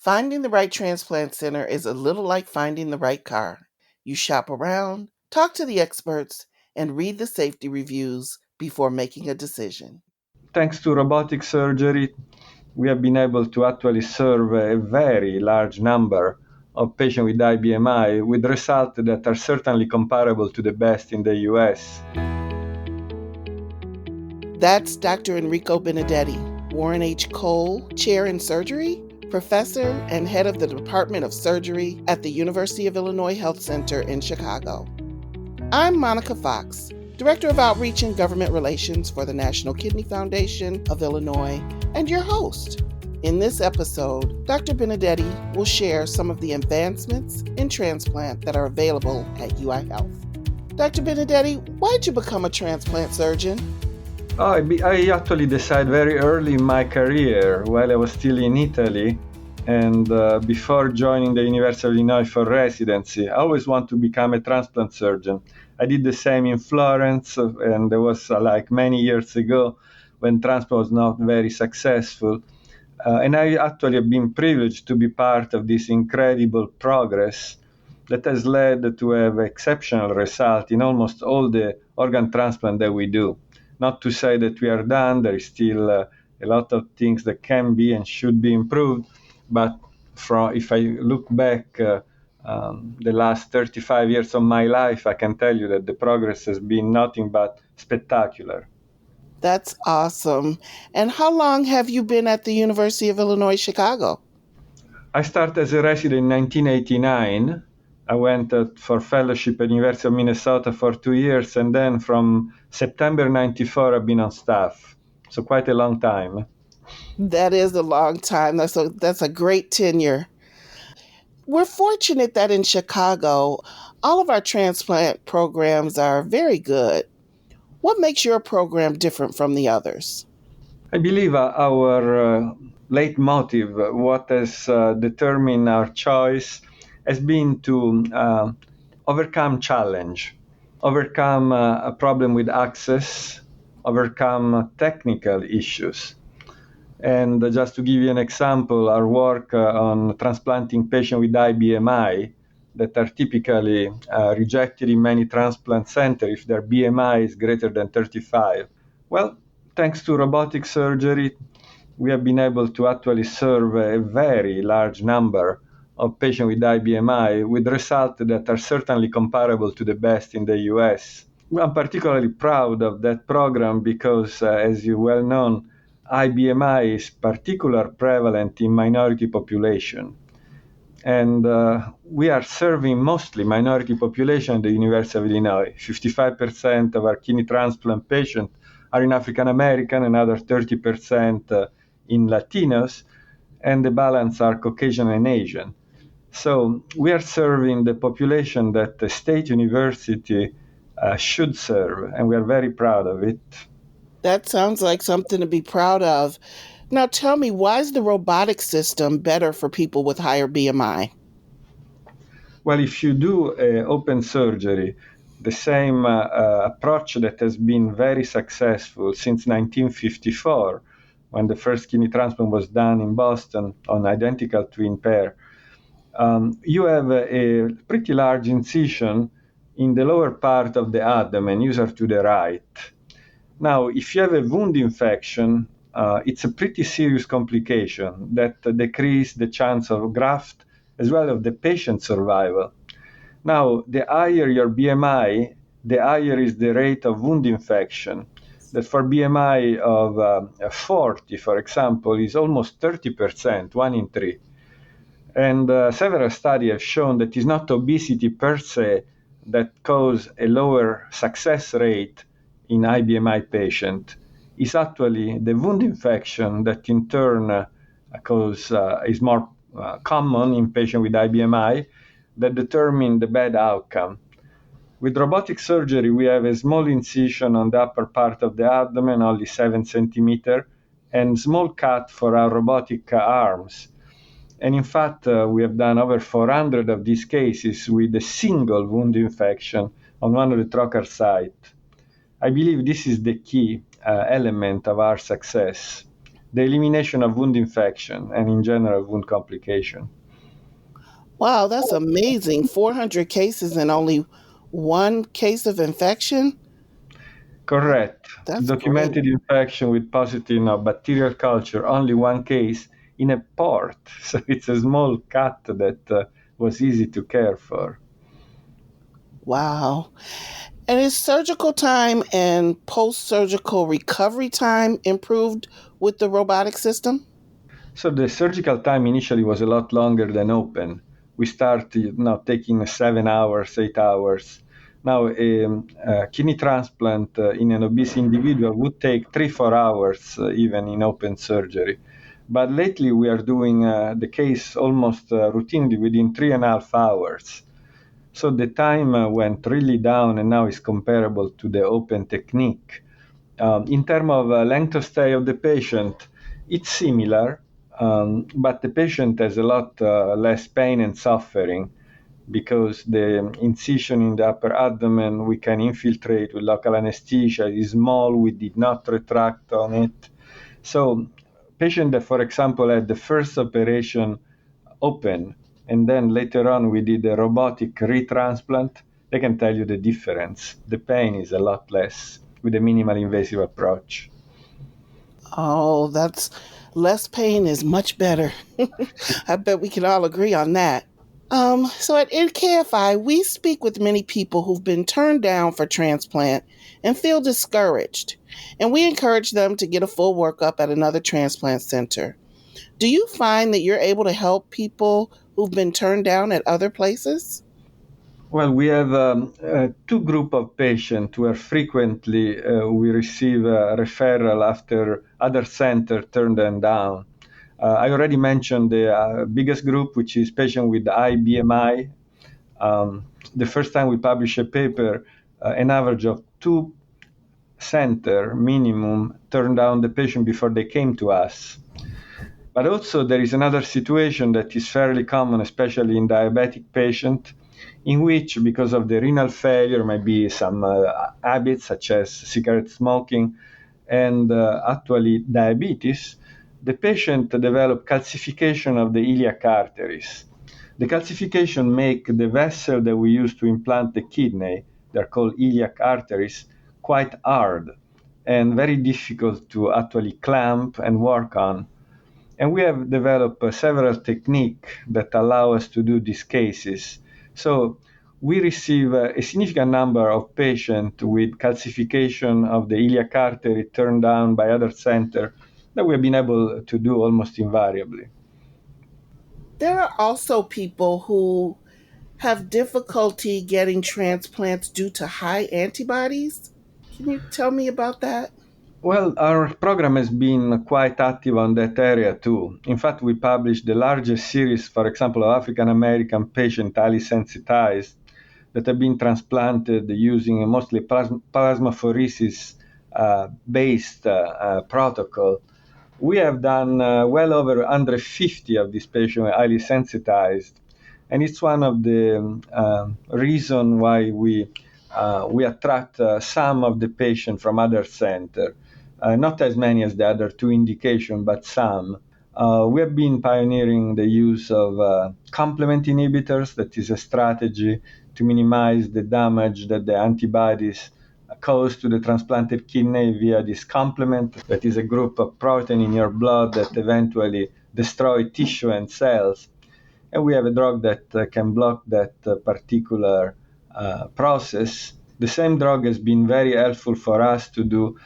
Finding the right transplant center is a little like finding the right car. You shop around, talk to the experts, and read the safety reviews before making a decision. Thanks to robotic surgery, we have been able to actually serve a very large number of patients with IBMI with results that are certainly comparable to the best in the US. That's Dr. Enrico Benedetti, Warren H. Cole Chair in Surgery, Professor and Head of the Department of Surgery at the University of Illinois Health Center in Chicago. I'm Monica Fox, Director of Outreach and Government Relations for the National Kidney Foundation of Illinois, and your host. In this episode, Dr. Benedetti will share some of the advancements in transplant that are available at UI Health. Dr. Benedetti, why did you become a transplant surgeon? I actually decided very early in my career, while I was still in Italy, and before joining the University of Illinois for residency, I always wanted to become a transplant surgeon. I did the same in Florence, and there was like many years ago when transplant was not very successful. And I actually have been privileged to be part of this incredible progress that has led to have exceptional results in almost all the organ transplant that we do. Not to say that we are done, there is still a lot of things that can be and should be improved, but if I look back the last 35 years of my life, I can tell you that the progress has been nothing but spectacular. That's awesome. And how long have you been at the University of Illinois Chicago? I started as a resident in 1989. I went for fellowship at University of Minnesota for 2 years, and then from September 94, I've been on staff. So quite a long time. That is a long time. That's a great tenure. We're fortunate that in Chicago, all of our transplant programs are very good. What makes your program different from the others? I believe our leitmotif, what has determined our choice, has been to overcome challenge, overcome a problem with access, overcome technical issues. And just to give you an example, our work on transplanting patients with IBMI that are typically rejected in many transplant centers if their BMI is greater than 35. Well, thanks to robotic surgery, we have been able to actually serve a very large number of patients with IBMI with results that are certainly comparable to the best in the US. I'm particularly proud of that program because, as you well know, IBMI is particularly prevalent in minority population. And we are serving mostly minority population at the University of Illinois. 55% of our kidney transplant patients are in African American, another 30% in Latinos, and the balance are Caucasian and Asian. So we are serving the population that the state university should serve, and we are very proud of it. That sounds like something to be proud of. Now tell me, why is the robotic system better for people with higher BMI? Well, if you do open surgery, the same approach that has been very successful since 1954, when the first kidney transplant was done in Boston on identical twin pair, you have a pretty large incision in the lower part of the abdomen, usually to the right. Now, if you have a wound infection, it's a pretty serious complication that decreases the chance of graft as well as the patient survival. Now, the higher your BMI, the higher is the rate of wound infection. That for BMI of 40, for example, is almost 30%, 1 in 3. And several studies have shown that it's not obesity per se that cause a lower success rate in IBMI patient. It's actually the wound infection that in turn is more common in patients with IBMI that determine the bad outcome. With robotic surgery, we have a small incision on the upper part of the abdomen, only 7 centimeters, and small cut for our robotic arms. And in fact, we have done over 400 of these cases with a single wound infection on one of the trocar sites. I believe this is the key element of our success. the elimination of wound infection and in general wound complication. Wow, that's amazing. 400 cases and only one case of infection? Correct. That's great. Documented infection with positive bacterial culture, only one case in a port. So it's a small cut that was easy to care for. Wow. And is surgical time and post surgical recovery time improved with the robotic system? So the surgical time initially was a lot longer than open. We started now taking 7 hours, 8 hours. Now a kidney transplant in an obese individual would take 3, 4 hours even in open surgery. But lately we are doing the case almost routinely within 3.5 hours. So the time went really down and now is comparable to the open technique. In terms of length of stay of the patient, it's similar, but the patient has a lot less pain and suffering because the incision in the upper abdomen we can infiltrate with local anesthesia is small, we did not retract on it. So patient that, for example, had the first operation open and then later on we did a robotic retransplant, they can tell you the difference. The pain is a lot less with a minimal invasive approach. Oh, that's less pain is much better. I bet we can all agree on that. So at NKFI, we speak with many people who've been turned down for transplant and feel discouraged, and we encourage them to get a full workup at another transplant center. Do you find that you're able to help people who've been turned down at other places? Well, we have two group of patients where frequently we receive a referral after other center turn them down. I already mentioned the biggest group, which is patient with high BMI. The first time we published a paper, an average of 2 center minimum turned down the patient before they came to us. But also there is another situation that is fairly common, especially in diabetic patients, in which because of the renal failure, maybe some habits such as cigarette smoking and actually diabetes, the patient develop calcification of the iliac arteries. The calcification make the vessel that we use to implant the kidney, they're called iliac arteries, quite hard and very difficult to actually clamp and work on. And we have developed several techniques that allow us to do these cases. So we receive a significant number of patients with calcification of the iliac artery turned down by other centers that we have been able to do almost invariably. There are also people who have difficulty getting transplants due to high antibodies. Can you tell me about that? Well, our program has been quite active on that area too. In fact, we published the largest series, for example, of African American patients highly sensitized that have been transplanted using a mostly plasmapheresis based protocol. We have done well over 150 of these patients highly sensitized, and it's one of the reason why we attract some of the patients from other centers. Not as many as the other two indications, but some. We have been pioneering the use of complement inhibitors, that is a strategy to minimize the damage that the antibodies cause to the transplanted kidney via this complement, that is a group of protein in your blood that eventually destroy tissue and cells. And we have a drug that can block that particular process. The same drug has been very helpful for us to do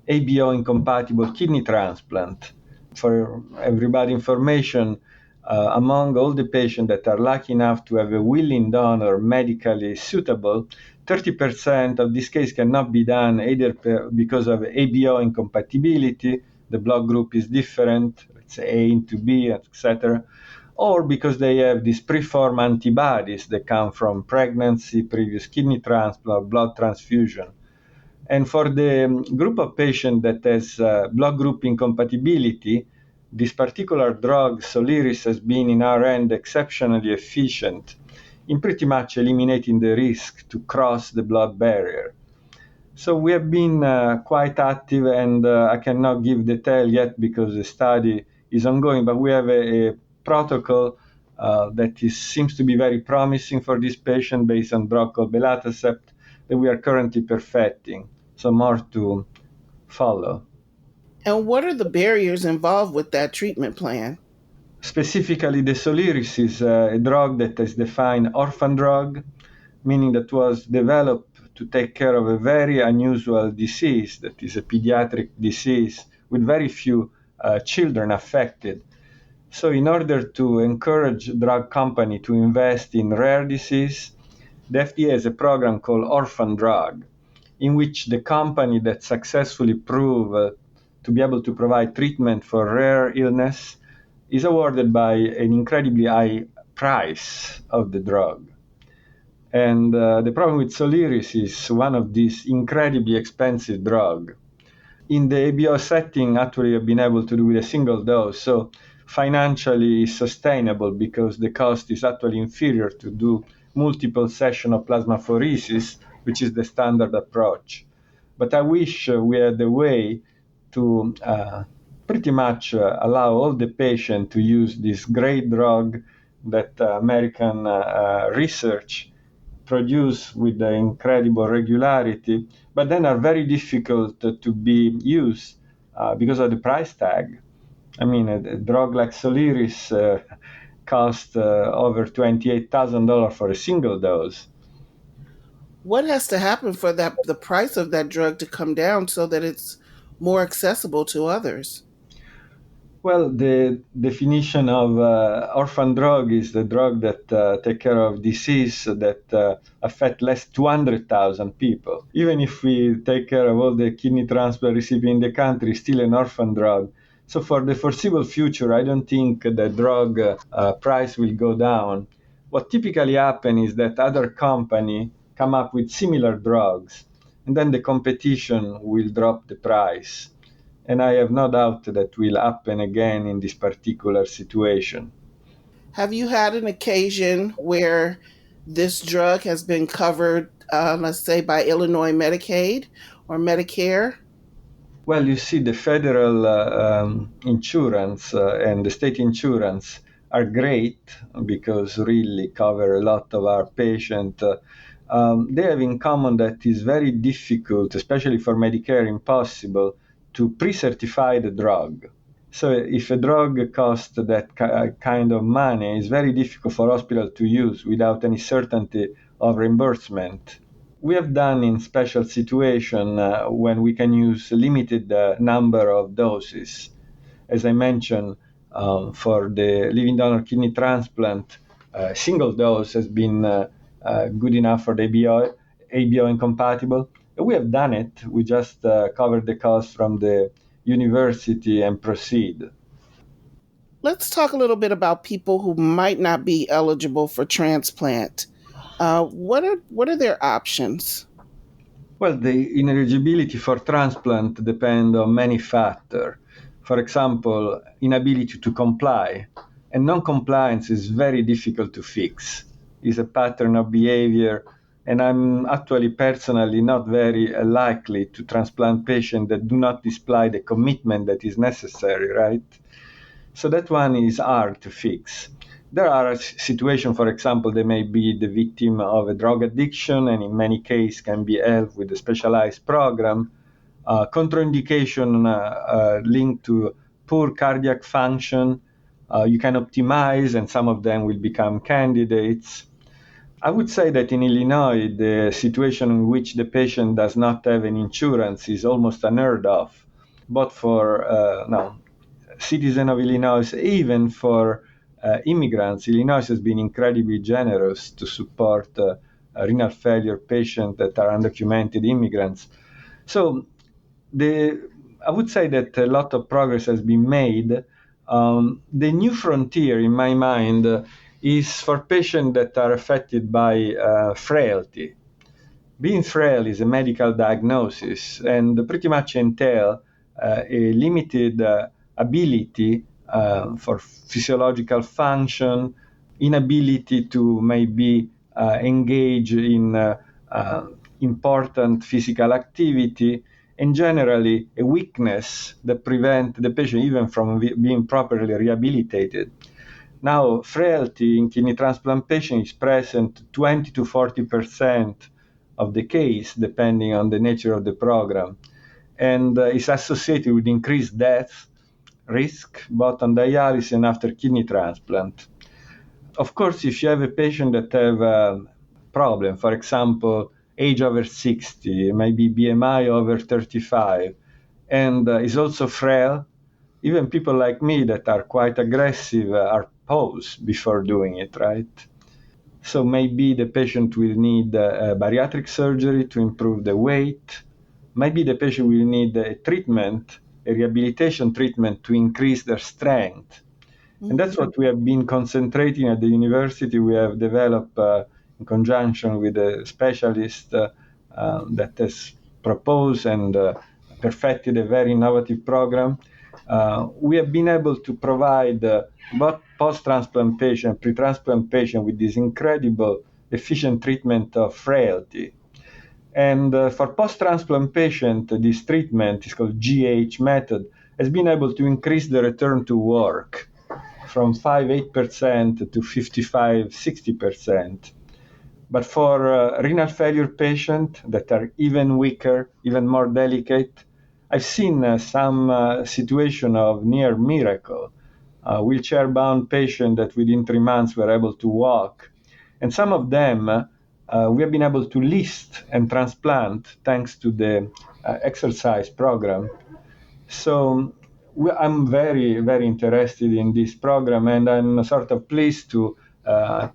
ABO incompatible kidney transplant. For everybody information, among all the patients that are lucky enough to have a willing donor medically suitable, 30% of this case cannot be done either because of ABO incompatibility, the blood group is different, let's say A into B, etc., or because they have these preformed antibodies that come from pregnancy, previous kidney transplant, blood transfusion. And for the group of patients that has blood group incompatibility, this particular drug, Soliris, has been in our end exceptionally efficient in pretty much eliminating the risk to cross the blood barrier. So we have been quite active, and I cannot give detail yet because the study is ongoing, but we have a protocol seems to be very promising for this patient based on drug called belatacept that we are currently perfecting. So more to follow. And what are the barriers involved with that treatment plan? Specifically, the Soliris is a drug that is defined orphan drug, meaning that was developed to take care of a very unusual disease that is a pediatric disease with very few children affected. So in order to encourage drug company to invest in rare disease, the FDA has a program called Orphan Drug, in which the company that successfully prove to be able to provide treatment for rare illness is awarded by an incredibly high price of the drug. And the problem with Soliris is one of these incredibly expensive drugs. In the ABO setting, actually, you've been able to do with a single dose. So financially sustainable because the cost is actually inferior to do multiple sessions of plasmapheresis, which is the standard approach. But I wish we had a way to pretty much allow all the patients to use this great drug that American research produce with incredible regularity, but then are very difficult to be used because of the price tag. I mean, a drug like Soliris cost over $28,000 for a single dose. What has to happen for the price of that drug to come down so that it's more accessible to others? Well, the definition of orphan drug is the drug that take care of disease that affect less 200,000 people. Even if we take care of all the kidney transplant recipients in the country, still an orphan drug. So for the foreseeable future, I don't think the drug price will go down. What typically happens is that other companies come up with similar drugs, and then the competition will drop the price. And I have no doubt that will happen again in this particular situation. Have you had an occasion where this drug has been covered, let's say, by Illinois Medicaid or Medicare? Well, you see, the federal insurance and the state insurance are great because really cover a lot of our patients. They have in common that it's very difficult, especially for Medicare, impossible to pre-certify the drug. So if a drug costs that kind of money, it's very difficult for hospital to use without any certainty of reimbursement. We have done in special situation when we can use a limited number of doses. As I mentioned, for the living donor kidney transplant, single dose has been good enough for the ABO incompatible. We have done it. We just covered the cost from the university and proceed. Let's talk a little bit about people who might not be eligible for transplant. What are their options? Well, the ineligibility for transplant depend on many factors. For example, inability to comply. And non-compliance is very difficult to fix. It's a pattern of behavior, and I'm actually personally not very likely to transplant patients that do not display the commitment that is necessary, right? So that one is hard to fix. There are situations, for example, they may be the victim of a drug addiction, and in many cases can be helped with a specialized program. Contraindication linked to poor cardiac function, you can optimize, and some of them will become candidates. I would say that in Illinois, the situation in which the patient does not have an insurance is almost unheard of, but for no, citizen of Illinois, even for immigrants. Illinois has been incredibly generous to support renal failure patients that are undocumented immigrants. So I would say that a lot of progress has been made. The new frontier, in my mind, is for patients that are affected by frailty. Being frail is a medical diagnosis and pretty much entail a limited ability for physiological function, inability to maybe engage in important physical activity, and generally a weakness that prevents the patient even from being properly rehabilitated. Now, frailty in kidney transplant patients is present 20 to 40% of the case, depending on the nature of the program, and is associated with increased death risk, both on dialysis and after kidney transplant. Of course, if you have a patient that have a problem, for example, age over 60, maybe BMI over 35, and is also frail, even people like me that are quite aggressive are paused before doing it, right? So maybe the patient will need a bariatric surgery to improve the weight. Maybe the patient will need a treatment, a rehabilitation treatment to increase their strength. And that's what we have been concentrating at the university. We have developed, in conjunction with a specialist that has proposed and perfected a very innovative program. We have been able to provide both post-transplant patient, pre-transplant patient with this incredible efficient treatment of frailty. And for post-transplant patient, this treatment is called GH method, has been able to increase the return to work from 5-8% to 55-60%. But for renal failure patients that are even weaker, even more delicate, I've seen some situation of near miracle. Wheelchair-bound patients that within 3 months were able to walk. And some of them we have been able to list and transplant thanks to the exercise program. So I'm very, very interested in this program, and I'm sort of pleased to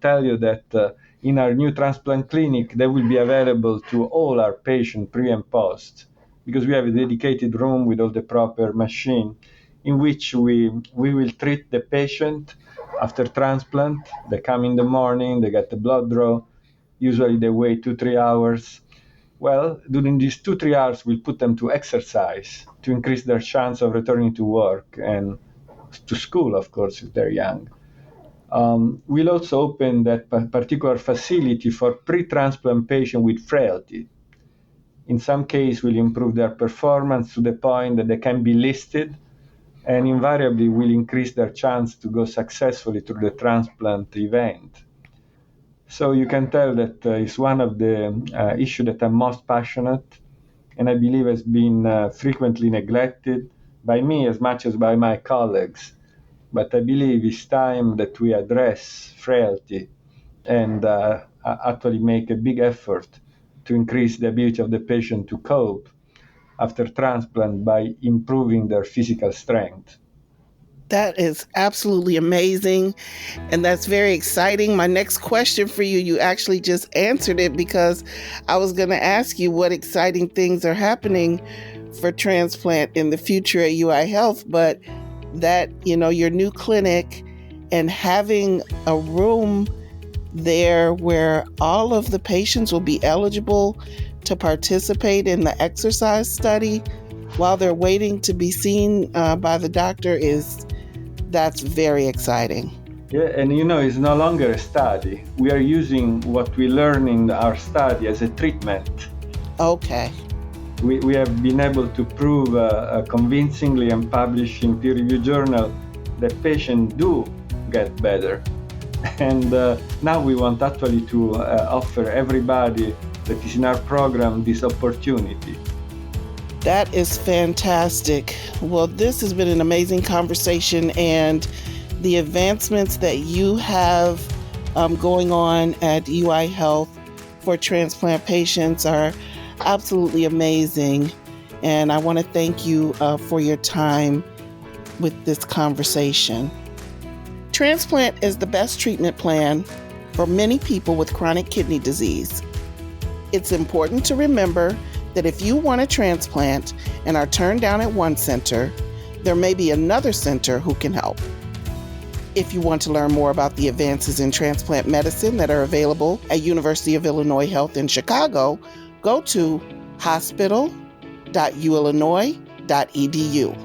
tell you that in our new transplant clinic, they will be available to all our patients pre and post, because we have a dedicated room with all the proper machine in which we will treat the patient after transplant. They come in the morning, they get the blood draw. Usually they wait 2-3 hours. Well, during these 2-3 hours, we'll put them to exercise to increase their chance of returning to work and to school, of course, if they're young. We'll also open that particular facility for pre-transplant patients with frailty. In some cases, we'll improve their performance to the point that they can be listed, and invariably will increase their chance to go successfully through the transplant event. So you can tell that it's one of the issues that I'm most passionate, and I believe has been frequently neglected by me as much as by my colleagues. But I believe it's time that we address frailty and actually make a big effort to increase the ability of the patient to cope after transplant by improving their physical strength. That is absolutely amazing. And that's very exciting. My next question for you, you actually just answered it, because I was going to ask you what exciting things are happening for transplant in the future at UI Health. But that, your new clinic and having a room there where all of the patients will be eligible to participate in the exercise study while they're waiting to be seen by the doctor that's very exciting. Yeah, and it's no longer a study. We are using what we learn in our study as a treatment. Okay. We have been able to prove convincingly and publish in peer-reviewed journal that patients do get better. And now we want actually to offer everybody that is in our program this opportunity. That is fantastic. Well, this has been an amazing conversation, and the advancements that you have going on at UI Health for transplant patients are absolutely amazing. And I want to thank you for your time with this conversation. Transplant is the best treatment plan for many people with chronic kidney disease. It's important to remember that if you want a transplant and are turned down at one center, there may be another center who can help. If you want to learn more about the advances in transplant medicine that are available at University of Illinois Health in Chicago, go to hospital.uillinois.edu.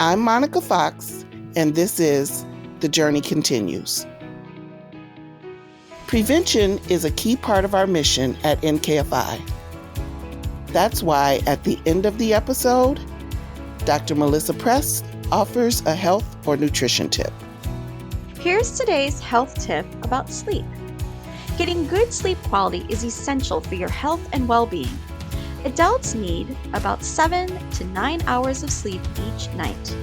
I'm Monica Fox, and this is The Journey Continues. Prevention is a key part of our mission at NKFI. That's why at the end of the episode, Dr. Melissa Press offers a health or nutrition tip. Here's today's health tip about sleep. Getting good sleep quality is essential for your health and well-being. Adults need about 7 to 9 hours of sleep each night.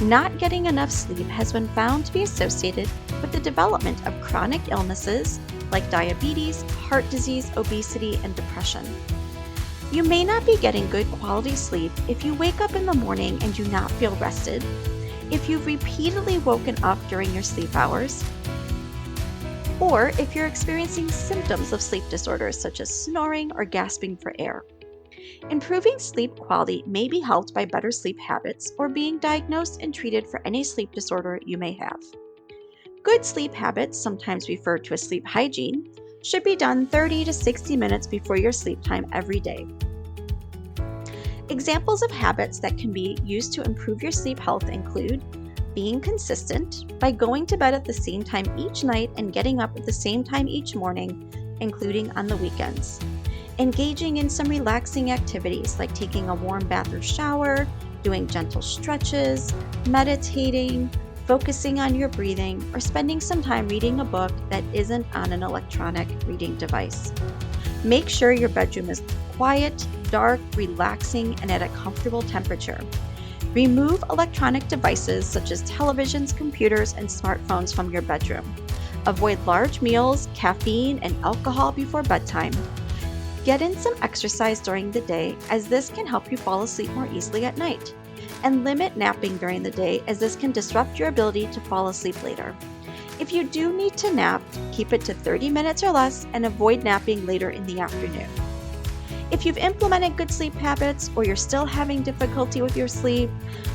Not getting enough sleep has been found to be associated with the development of chronic illnesses like diabetes, heart disease, obesity, and depression. You may not be getting good quality sleep if you wake up in the morning and do not feel rested, if you've repeatedly woken up during your sleep hours, or if you're experiencing symptoms of sleep disorders such as snoring or gasping for air. Improving sleep quality may be helped by better sleep habits or being diagnosed and treated for any sleep disorder you may have. Good sleep habits, sometimes referred to as sleep hygiene, should be done 30 to 60 minutes before your sleep time every day. Examples of habits that can be used to improve your sleep health include being consistent by going to bed at the same time each night and getting up at the same time each morning, including on the weekends. Engaging in some relaxing activities like taking a warm bath or shower, doing gentle stretches, meditating, focusing on your breathing, or spending some time reading a book that isn't on an electronic reading device. Make sure your bedroom is quiet, dark, relaxing, and at a comfortable temperature. Remove electronic devices such as televisions, computers, and smartphones from your bedroom. Avoid large meals, caffeine, and alcohol before bedtime. Get in some exercise during the day, as this can help you fall asleep more easily at night. And limit napping during the day, as this can disrupt your ability to fall asleep later. If you do need to nap, keep it to 30 minutes or less and avoid napping later in the afternoon. If you've implemented good sleep habits or you're still having difficulty with your sleep,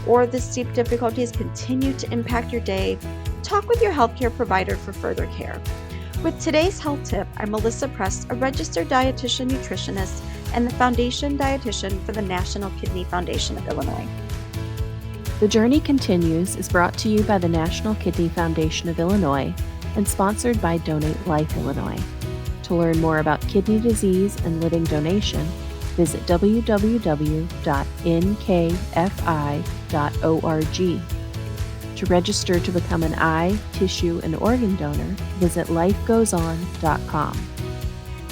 or the sleep difficulties continue to impact your day, talk with your healthcare provider for further care. With today's health tip, I'm Melissa Press, a registered dietitian nutritionist and the foundation dietitian for the National Kidney Foundation of Illinois. The Journey Continues is brought to you by the National Kidney Foundation of Illinois and sponsored by Donate Life Illinois. To learn more about kidney disease and living donation, visit www.nkfi.org. To register to become an eye, tissue, and organ donor, visit lifegoeson.com.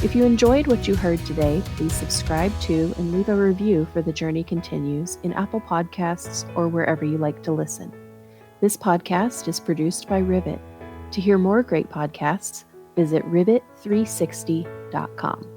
If you enjoyed what you heard today, please subscribe to and leave a review for The Journey Continues in Apple Podcasts or wherever you like to listen. This podcast is produced by Rivet. To hear more great podcasts, visit rivet360.com.